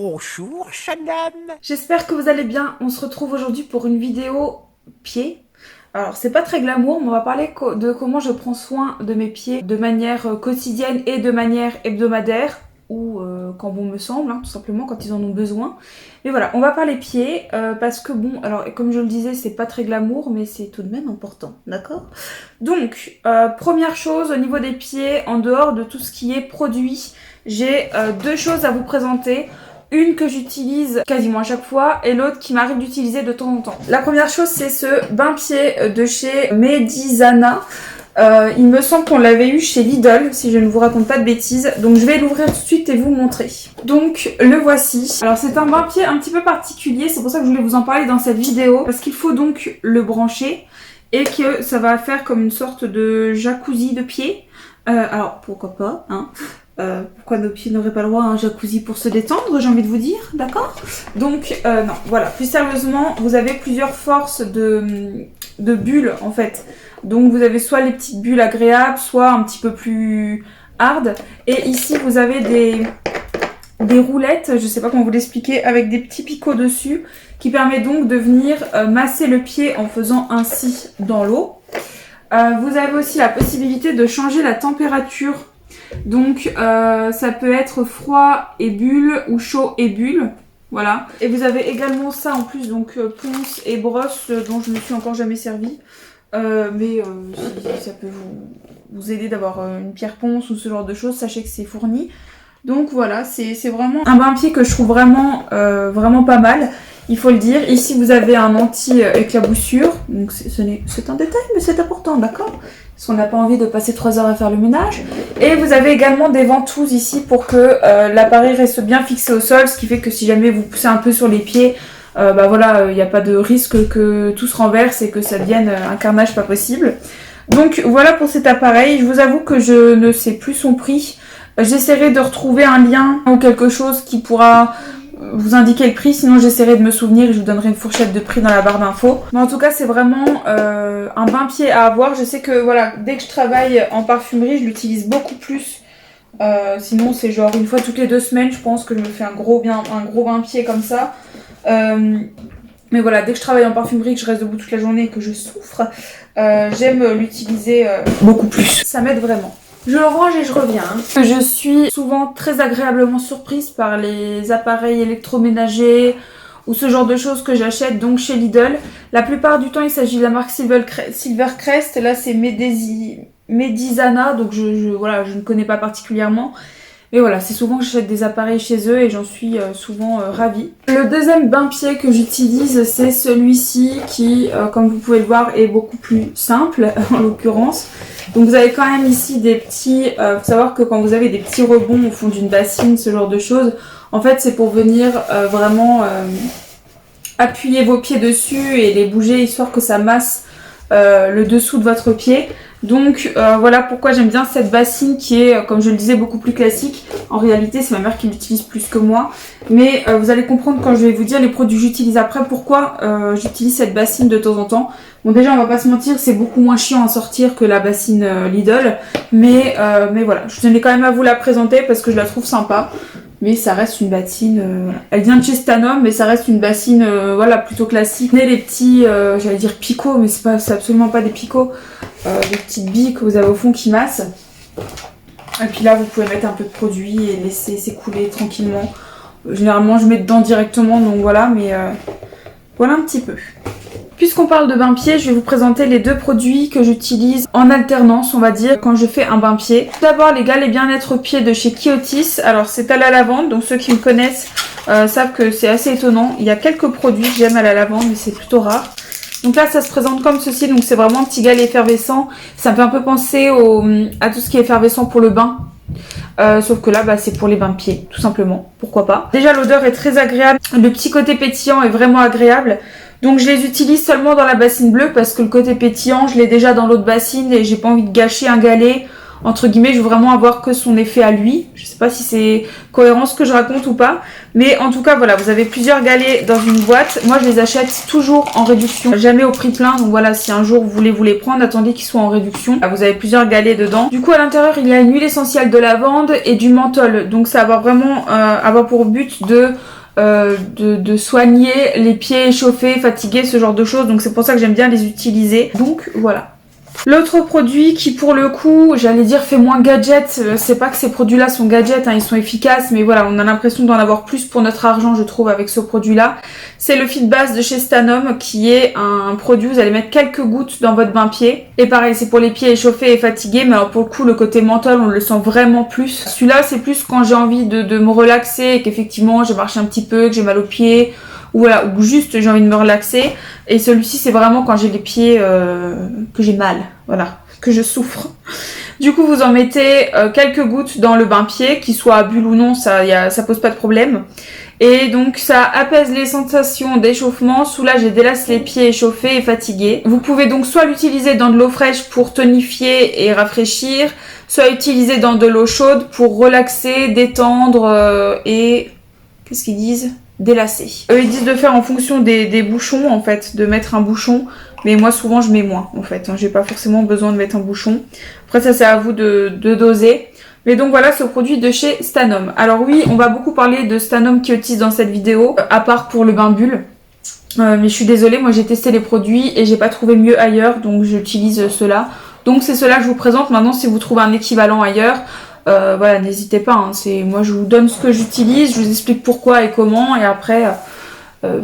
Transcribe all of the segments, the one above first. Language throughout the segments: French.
Bonjour, Shannon. J'espère que vous allez bien. On se retrouve aujourd'hui pour une vidéo pieds. Alors c'est pas très glamour, mais on va parler de comment je prends soin de mes pieds de manière quotidienne et de manière hebdomadaire, ou quand bon me semble, tout simplement quand ils en ont besoin. Mais voilà, on va parler pieds parce que bon, alors comme je le disais, c'est pas très glamour, mais c'est tout de même important, d'accord? Donc première chose au niveau des pieds, en dehors de tout ce qui est produit, j'ai deux choses à vous présenter. Une que j'utilise quasiment à chaque fois et l'autre qui m'arrive d'utiliser de temps en temps. La première chose, c'est ce bain-pied de chez Medizana. Il me semble qu'on l'avait eu chez Lidl, si je ne vous raconte pas de bêtises. Donc je vais l'ouvrir tout de suite et vous montrer. Donc le voici. Alors c'est un bain-pied un petit peu particulier, c'est pour ça que je voulais vous en parler dans cette vidéo. Parce qu'il faut donc le brancher et que ça va faire comme une sorte de jacuzzi de pied. Alors pourquoi pas, hein. Pourquoi nos pieds n'auraient pas le droit à un jacuzzi pour se détendre, j'ai envie de vous dire, d'accord? Donc, non, voilà, plus sérieusement, vous avez plusieurs forces de bulles, en fait. Donc, vous avez soit les petites bulles agréables, soit un petit peu plus hard. Et ici, vous avez des roulettes, je sais pas comment vous l'expliquer, avec des petits picots dessus, qui permet donc de venir masser le pied en faisant ainsi dans l'eau. Vous avez aussi la possibilité de changer la température. Donc ça peut être froid et bulle ou chaud et bulle, voilà. Et vous avez également ça en plus, donc ponce et brosse dont je ne me suis encore jamais servi. Mais si ça peut vous aider d'avoir une pierre ponce ou ce genre de choses, sachez que c'est fourni. Donc voilà, c'est vraiment un bain-pied que je trouve vraiment pas mal. Il faut le dire. Ici, vous avez un anti-éclaboussure. Donc, c'est un détail, mais c'est important, d'accord? Parce qu'on n'a pas envie de passer 3 heures à faire le ménage. Et vous avez également des ventouses ici pour que l'appareil reste bien fixé au sol. Ce qui fait que si jamais vous poussez un peu sur les pieds, bah voilà, il n'y a pas de risque que tout se renverse et que ça devienne un carnage pas possible. Donc, voilà pour cet appareil. Je vous avoue que je ne sais plus son prix. J'essaierai de retrouver un lien ou quelque chose qui pourra vous indiquer le prix, sinon j'essaierai de me souvenir et je vous donnerai une fourchette de prix dans la barre d'infos. Mais en tout cas, c'est vraiment un bain-pied à avoir. Je sais que voilà, dès que je travaille en parfumerie, je l'utilise beaucoup plus. Sinon, c'est genre une fois toutes les 2 semaines, je pense que je me fais un gros bain-pied comme ça. Mais voilà, dès que je travaille en parfumerie, que je reste debout toute la journée et que je souffre, j'aime l'utiliser beaucoup plus. Ça m'aide vraiment. Je le range et je reviens. Je suis souvent très agréablement surprise par les appareils électroménagers ou ce genre de choses que j'achète donc chez Lidl. La plupart du temps, il s'agit de la marque Silvercrest. Là, c'est Medizana, donc voilà, je ne connais pas particulièrement. Mais voilà, c'est souvent que j'achète des appareils chez eux et j'en suis souvent ravie. Le deuxième bain-pied que j'utilise, c'est celui-ci qui, comme vous pouvez le voir, est beaucoup plus simple en l'occurrence. Donc vous avez quand même ici des petits... faut savoir que quand vous avez des petits rebonds au fond d'une bassine, ce genre de choses, en fait c'est pour venir vraiment appuyer vos pieds dessus et les bouger histoire que ça masse le dessous de votre pied. Donc voilà pourquoi j'aime bien cette bassine qui est, comme je le disais, beaucoup plus classique. En réalité, c'est ma mère qui l'utilise plus que moi. Mais vous allez comprendre quand je vais vous dire les produits que j'utilise après, pourquoi j'utilise cette bassine de temps en temps. Bon, déjà, on va pas se mentir, c'est beaucoup moins chiant à sortir que la bassine Lidl. Mais voilà, je tenais quand même à vous la présenter parce que je la trouve sympa. Mais ça reste une bassine, elle vient de chez Stanum, mais ça reste une bassine, voilà, plutôt classique. Les petits, j'allais dire picots, mais c'est absolument pas des picots. Des petites billes que vous avez au fond qui massent. Et puis là, vous pouvez mettre un peu de produit et laisser s'écouler tranquillement. Généralement, je mets dedans directement, donc voilà, mais voilà un petit peu. Puisqu'on parle de bain-pied, je vais vous présenter les 2 produits que j'utilise en alternance, on va dire, quand je fais un bain-pied. Tout d'abord, les Gales et Bien-être pieds de chez Kiotis. Alors, c'est à la lavande, donc ceux qui me connaissent savent que c'est assez étonnant. Il y a quelques produits que j'aime à la lavande, mais c'est plutôt rare. Donc là, ça se présente comme ceci, donc c'est vraiment un petit gel effervescent. Ça me fait un peu penser à tout ce qui est effervescent pour le bain. Sauf que là, bah, c'est pour les bains de pieds, tout simplement. Pourquoi pas. Déjà, l'odeur est très agréable. Le petit côté pétillant est vraiment agréable. Donc je les utilise seulement dans la bassine bleue parce que le côté pétillant, je l'ai déjà dans l'autre bassine et j'ai pas envie de gâcher un galet entre guillemets, je veux vraiment avoir que son effet à lui. Je sais pas si c'est cohérent ce que je raconte ou pas. Mais en tout cas, voilà, vous avez plusieurs galets dans une boîte. Moi, je les achète toujours en réduction, jamais au prix plein. Donc voilà, si un jour vous voulez vous les prendre, attendez qu'ils soient en réduction. Vous avez plusieurs galets dedans. Du coup, à l'intérieur, il y a une huile essentielle de lavande et du menthol. Donc ça va vraiment avoir pour but de soigner les pieds échauffés, fatigués, ce genre de choses. Donc c'est pour ça que j'aime bien les utiliser. Donc voilà. L'autre produit qui pour le coup, j'allais dire fait moins gadget, c'est pas que ces produits-là sont gadgets, hein, ils sont efficaces, mais voilà, on a l'impression d'en avoir plus pour notre argent, je trouve, avec ce produit-là. C'est le Fit Base de chez Stanum, qui est un produit, vous allez mettre quelques gouttes dans votre bain-pied. Et pareil, c'est pour les pieds échauffés et fatigués, mais alors pour le coup, le côté menthol, on le sent vraiment plus. Celui-là, c'est plus quand j'ai envie de me relaxer et qu'effectivement, j'ai marché un petit peu, que j'ai mal aux pieds, ou voilà, ou juste j'ai envie de me relaxer. Et celui-ci, c'est vraiment quand j'ai les pieds que j'ai mal, voilà, que je souffre. Du coup, vous en mettez quelques gouttes dans le bain-pied, qu'il soit à bulle ou non, ça pose pas de problème. Et donc ça apaise les sensations d'échauffement, soulage et délasse les pieds échauffés et fatigués. Vous pouvez donc soit l'utiliser dans de l'eau fraîche pour tonifier et rafraîchir, soit utiliser dans de l'eau chaude pour relaxer, détendre et... qu'est-ce qu'ils disent ? Délasser. Eux ils disent de faire en fonction des bouchons en fait, de mettre un bouchon, mais moi souvent je mets moins en fait, j'ai pas forcément besoin de mettre un bouchon. Après ça c'est à vous de doser. Mais donc voilà ce produit de chez Stanum. Alors oui, on va beaucoup parler de Stanum qui utilise dans cette vidéo, à part pour le bain bulle. Mais je suis désolée, moi j'ai testé les produits et j'ai pas trouvé mieux ailleurs, donc j'utilise ceux-là. Donc c'est ceux-là que je vous présente. Maintenant si vous trouvez un équivalent ailleurs, voilà, n'hésitez pas, hein. Moi je vous donne ce que j'utilise, je vous explique pourquoi et comment, et après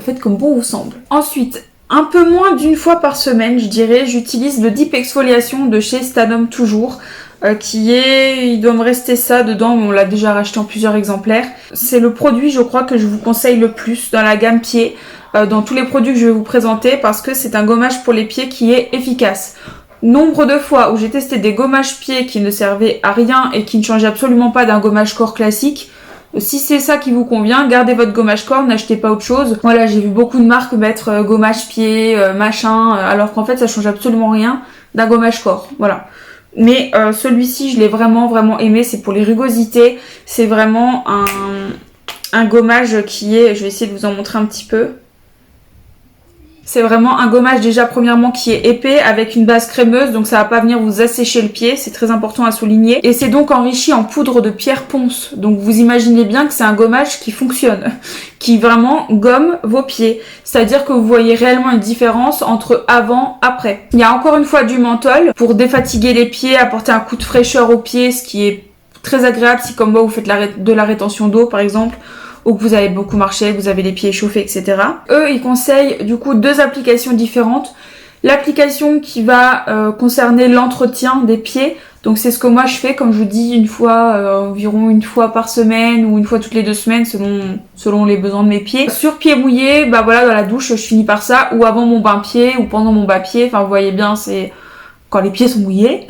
faites comme bon vous semble. Ensuite, un peu moins d'une fois par semaine, je dirais, j'utilise le Deep Exfoliation de chez Stanum toujours, il doit me rester ça dedans, mais on l'a déjà racheté en plusieurs exemplaires. C'est le produit, je crois, que je vous conseille le plus dans la gamme pieds, dans tous les produits que je vais vous présenter, parce que c'est un gommage pour les pieds qui est efficace. Nombre de fois où j'ai testé des gommages pieds qui ne servaient à rien et qui ne changeaient absolument pas d'un gommage corps classique. Si c'est ça qui vous convient, gardez votre gommage corps, n'achetez pas autre chose. Voilà, j'ai vu beaucoup de marques mettre gommage pied, machin, alors qu'en fait ça change absolument rien d'un gommage corps. Voilà. Mais celui-ci, je l'ai vraiment aimé, c'est pour les rugosités. C'est vraiment un gommage qui est, je vais essayer de vous en montrer un petit peu. C'est vraiment un gommage déjà premièrement qui est épais avec une base crémeuse, donc ça va pas venir vous assécher le pied, c'est très important à souligner. Et c'est donc enrichi en poudre de pierre ponce, donc vous imaginez bien que c'est un gommage qui fonctionne, qui vraiment gomme vos pieds. C'est-à-dire que vous voyez réellement une différence entre avant et après. Il y a encore une fois du menthol pour défatiguer les pieds, apporter un coup de fraîcheur aux pieds, ce qui est très agréable si comme moi vous faites de la rétention d'eau par exemple, ou que vous avez beaucoup marché, que vous avez les pieds échauffés, etc. Eux, ils conseillent du coup 2 applications différentes. L'application qui va concerner l'entretien des pieds, donc c'est ce que moi je fais, comme je vous dis, environ une fois par semaine ou une fois toutes les 2 semaines selon les besoins de mes pieds. Sur pieds mouillés, bah voilà, dans la douche, je finis par ça, ou avant mon bain-pied, ou pendant mon bain-pied, enfin vous voyez bien, c'est quand les pieds sont mouillés.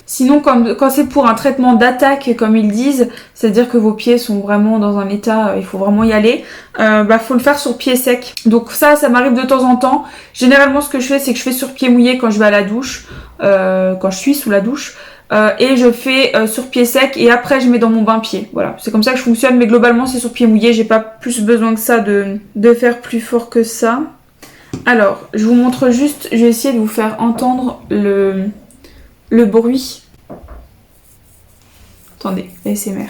Sinon, quand c'est pour un traitement d'attaque, comme ils disent, c'est-à-dire que vos pieds sont vraiment dans un état, il faut vraiment y aller, faut le faire sur pied sec. Donc ça m'arrive de temps en temps. Généralement, ce que je fais, c'est que je fais sur pied mouillé quand je vais à la douche, quand je suis sous la douche, et je fais sur pied sec et après je mets dans mon bain-pied. Voilà, c'est comme ça que je fonctionne, mais globalement c'est sur pied mouillé, j'ai pas plus besoin que ça de faire plus fort que ça. Alors, je vous montre juste, je vais essayer de vous faire entendre le bruit. Attendez, ASMR.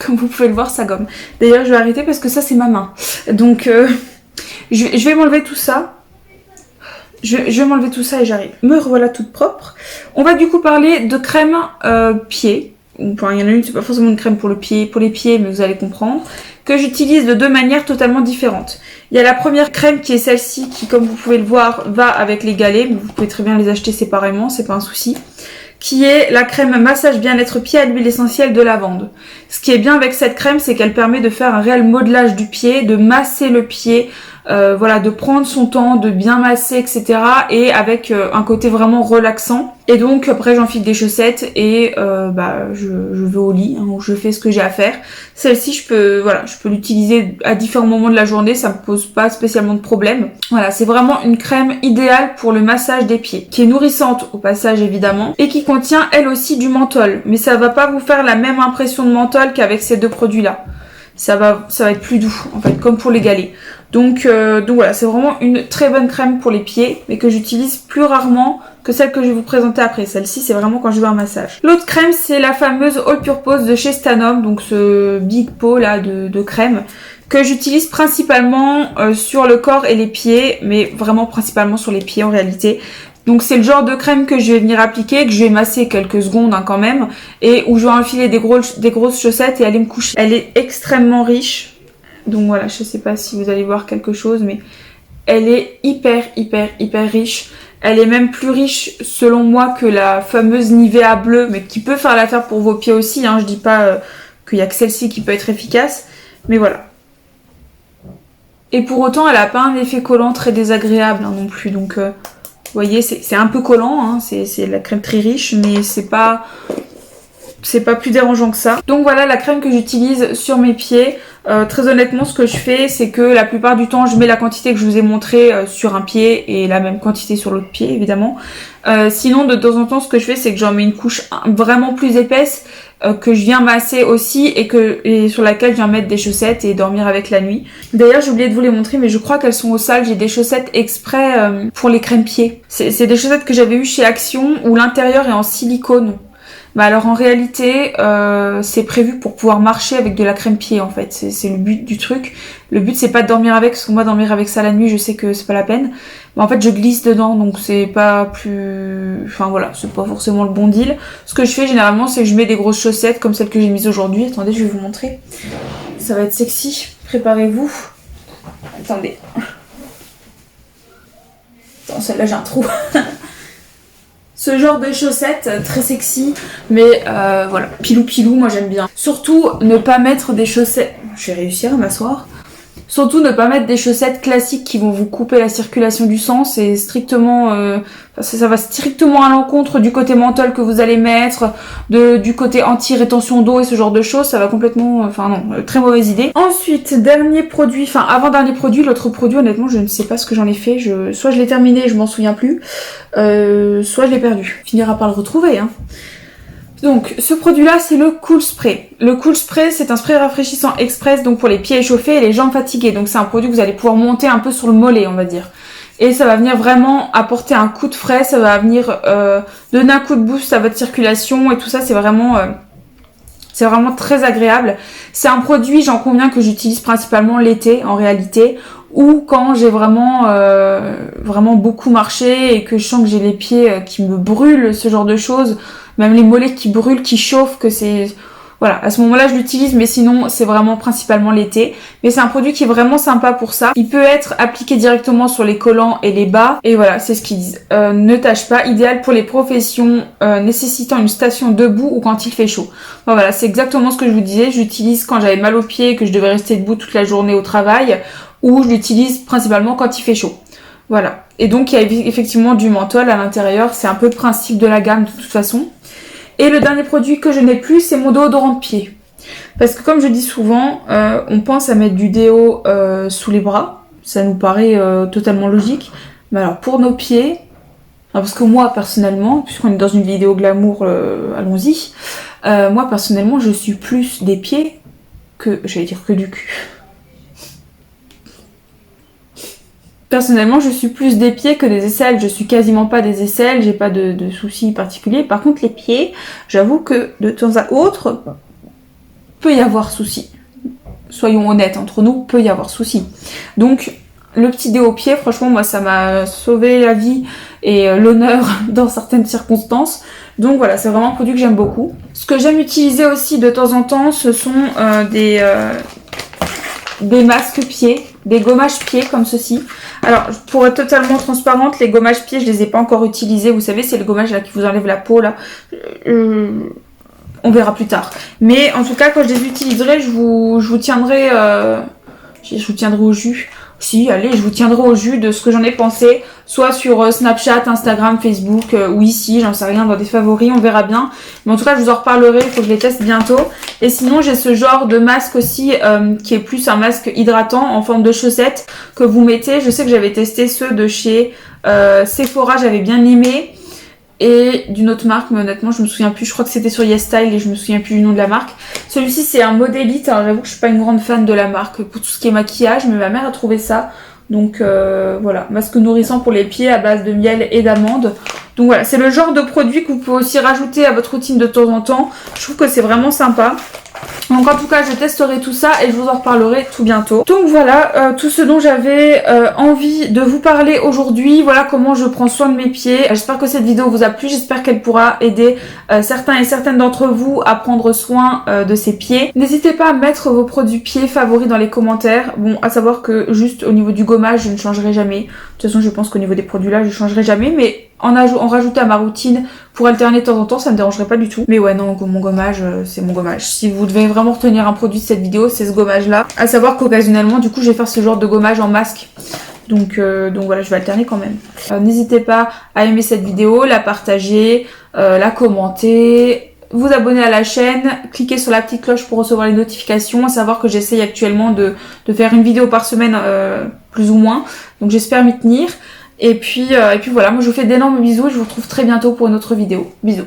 Comme vous pouvez le voir, ça gomme. D'ailleurs, je vais arrêter parce que ça, c'est ma main. Donc, je vais m'enlever tout ça. Je vais m'enlever tout ça et j'arrive. Me revoilà toute propre. On va du coup parler de crème pied. Enfin, il y en a une, c'est pas forcément une crème pour les pieds, mais vous allez comprendre. Que j'utilise de 2 manières totalement différentes. Il y a la première crème qui est celle-ci, qui comme vous pouvez le voir, va avec les galets, mais vous pouvez très bien les acheter séparément, c'est pas un souci. Qui est la crème massage bien-être pied à l'huile essentielle de lavande. Ce qui est bien avec cette crème, c'est qu'elle permet de faire un réel modelage du pied, de masser le pied, voilà, de prendre son temps, de bien masser, etc. Et avec un côté vraiment relaxant. Et donc après j'enfile des chaussettes et je vais au lit, hein, où je fais ce que j'ai à faire. Celle-ci je peux l'utiliser à différents moments de la journée, ça me pose pas spécialement de problème. Voilà, c'est vraiment une crème idéale pour le massage des pieds, qui est nourrissante au passage évidemment, et qui contient elle aussi du menthol. Mais ça va pas vous faire la même impression de menthol qu'avec ces deux produits là. Ça va être plus doux en fait, comme pour les galets. Donc voilà, c'est vraiment une très bonne crème pour les pieds, mais que j'utilise plus rarement que celle que je vais vous présenter après. Celle-ci, c'est vraiment quand je veux un massage. L'autre crème, c'est la fameuse All Purpose de chez Stanum, donc ce big pot là de crème, que j'utilise principalement sur le corps et les pieds, mais vraiment principalement sur les pieds en réalité. Donc c'est le genre de crème que je vais venir appliquer, que je vais masser quelques secondes hein, quand même, et où je vais enfiler des grosses chaussettes et aller me coucher. Elle est extrêmement riche. Donc voilà, je sais pas si vous allez voir quelque chose, mais elle est hyper riche. Elle est même plus riche selon moi que la fameuse Nivea bleue, mais qui peut faire l'affaire pour vos pieds aussi. Hein. Je dis pas qu'il y a que celle-ci qui peut être efficace, mais voilà. Et pour autant, elle a pas un effet collant très désagréable hein, non plus. Donc, vous voyez, c'est un peu collant. Hein. C'est la crème très riche, mais c'est pas plus dérangeant que ça. Donc voilà la crème que j'utilise sur mes pieds. Très honnêtement, ce que je fais, c'est que la plupart du temps, je mets la quantité que je vous ai montrée sur un pied et la même quantité sur l'autre pied, évidemment. Sinon, de temps en temps, ce que je fais, c'est que j'en mets une couche vraiment plus épaisse que je viens masser aussi et sur laquelle je viens mettre des chaussettes et dormir avec la nuit. D'ailleurs, j'ai oublié de vous les montrer, mais je crois qu'elles sont au sale. J'ai des chaussettes exprès pour les crèmes pieds. C'est des chaussettes que j'avais eues chez Action où l'intérieur est en silicone. Bah alors en réalité, c'est prévu pour pouvoir marcher avec de la crème pied en fait. C'est le but du truc. Le but c'est pas de dormir avec, parce que moi dormir avec ça la nuit, je sais que c'est pas la peine. Mais en fait je glisse dedans, donc c'est pas plus... Enfin voilà, c'est pas forcément le bon deal. Ce que je fais généralement, c'est que je mets des grosses chaussettes comme celles que j'ai mises aujourd'hui. Attendez, je vais vous montrer. Ça va être sexy. Préparez-vous. Attendez. Attends, celle-là j'ai un trou. Ce genre de chaussettes très sexy, mais voilà, pilou, moi j'aime bien. Surtout ne pas mettre des chaussettes... Je vais réussir à m'asseoir. Surtout ne pas mettre des chaussettes classiques qui vont vous couper la circulation du sang. C'est strictement... ça va strictement à l'encontre du côté menthol que vous allez mettre, du côté anti-rétention d'eau et ce genre de choses. Ça va complètement... Enfin non, très mauvaise idée. Ensuite, avant-dernier produit, l'autre produit, honnêtement, je ne sais pas ce que j'en ai fait. Soit je l'ai terminé et je m'en souviens plus, soit je l'ai perdu. On finira par le retrouver, hein. Donc ce produit là c'est le Cool Spray. Le Cool Spray c'est un spray rafraîchissant express donc pour les pieds échauffés et les jambes fatiguées. Donc c'est un produit que vous allez pouvoir monter un peu sur le mollet on va dire. Et ça va venir vraiment apporter un coup de frais, ça va venir donner un coup de boost à votre circulation et tout ça c'est vraiment très agréable. C'est un produit, j'en conviens, que j'utilise principalement l'été en réalité, ou quand j'ai vraiment beaucoup marché et que je sens que j'ai les pieds qui me brûlent, ce genre de choses, même les mollets qui brûlent, qui chauffent, que c'est... Voilà, à ce moment-là je l'utilise, mais sinon c'est vraiment principalement l'été. Mais c'est un produit qui est vraiment sympa pour ça. Il peut être appliqué directement sur les collants et les bas. Et voilà, c'est ce qu'ils disent. Ne tâche pas, idéal pour les professions nécessitant une station debout ou quand il fait chaud. Bon, voilà, c'est exactement ce que je vous disais. J'utilise quand j'avais mal aux pieds et que je devais rester debout toute la journée au travail. Ou je l'utilise principalement quand il fait chaud. Voilà. Et donc il y a effectivement du menthol à l'intérieur. C'est un peu le principe de la gamme de toute façon. Et le dernier produit que je n'ai plus, c'est mon déodorant de pied. Parce que comme je dis souvent, on pense à mettre du déo sous les bras. Ça nous paraît totalement logique. Mais alors pour nos pieds, parce que moi personnellement, puisqu'on est dans une vidéo glamour, allons-y. Moi personnellement, je suis plus des pieds que, j'allais dire que du cul. Personnellement, je suis plus des pieds que des aisselles. Je suis quasiment pas des aisselles, j'ai pas de soucis particuliers. Par contre, les pieds, j'avoue que de temps à autre, peut y avoir souci. Soyons honnêtes entre nous, peut y avoir souci. Donc, le petit dé aux pieds, franchement, moi, ça m'a sauvé la vie et l'honneur dans certaines circonstances. Donc voilà, c'est vraiment un produit que j'aime beaucoup. Ce que j'aime utiliser aussi de temps en temps, ce sont des masques pieds, des gommages pieds comme ceci. Alors, pour être totalement transparente, les gommages pieds, je les ai pas encore utilisés. Vous savez, c'est le gommage là qui vous enlève la peau là. On verra plus tard. Mais en tout cas, quand je les utiliserai, je vous tiendrai au jus Si, allez, je vous tiendrai au jus de ce que j'en ai pensé, soit sur Snapchat, Instagram, Facebook, ou ici, j'en sais rien, dans des favoris, on verra bien. Mais en tout cas, je vous en reparlerai, il faut que je les teste bientôt. Et sinon, j'ai ce genre de masque aussi, qui est plus un masque hydratant en forme de chaussette que vous mettez. Je sais que j'avais testé ceux de chez Sephora, j'avais bien aimé. Et d'une autre marque, mais honnêtement je me souviens plus, je crois que c'était sur YesStyle et je me souviens plus du nom de la marque. Celui-ci c'est un Modélite, alors j'avoue que je suis pas une grande fan de la marque pour tout ce qui est maquillage, mais ma mère a trouvé ça. Donc voilà, masque nourrissant pour les pieds à base de miel et d'amandes. Donc voilà, c'est le genre de produit que vous pouvez aussi rajouter à votre routine de temps en temps. Je trouve que c'est vraiment sympa. Donc en tout cas je testerai tout ça et je vous en reparlerai tout bientôt. Donc voilà tout ce dont j'avais envie de vous parler aujourd'hui. Voilà comment je prends soin de mes pieds. J'espère que cette vidéo vous a plu, j'espère qu'elle pourra aider certains et certaines d'entre vous à prendre soin de ses pieds. N'hésitez pas à mettre vos produits pieds favoris dans les commentaires. Bon, à savoir que juste au niveau du gommage je ne changerai jamais. De toute façon je pense qu'au niveau des produits là je ne changerai jamais, mais en rajouter à ma routine pour alterner de temps en temps, ça me dérangerait pas du tout. Mais ouais, non, mon gommage, c'est mon gommage. Si vous devez vraiment retenir un produit de cette vidéo, c'est ce gommage là. À savoir qu'occasionnellement, du coup, je vais faire ce genre de gommage en masque. Donc voilà, je vais alterner quand même. N'hésitez pas à aimer cette vidéo, la partager, la commenter, vous abonner à la chaîne, cliquez sur la petite cloche pour recevoir les notifications. À savoir que j'essaye actuellement de faire une vidéo par semaine, plus ou moins. Donc j'espère m'y tenir. Et puis voilà, moi je vous fais d'énormes bisous et je vous retrouve très bientôt pour une autre vidéo. Bisous.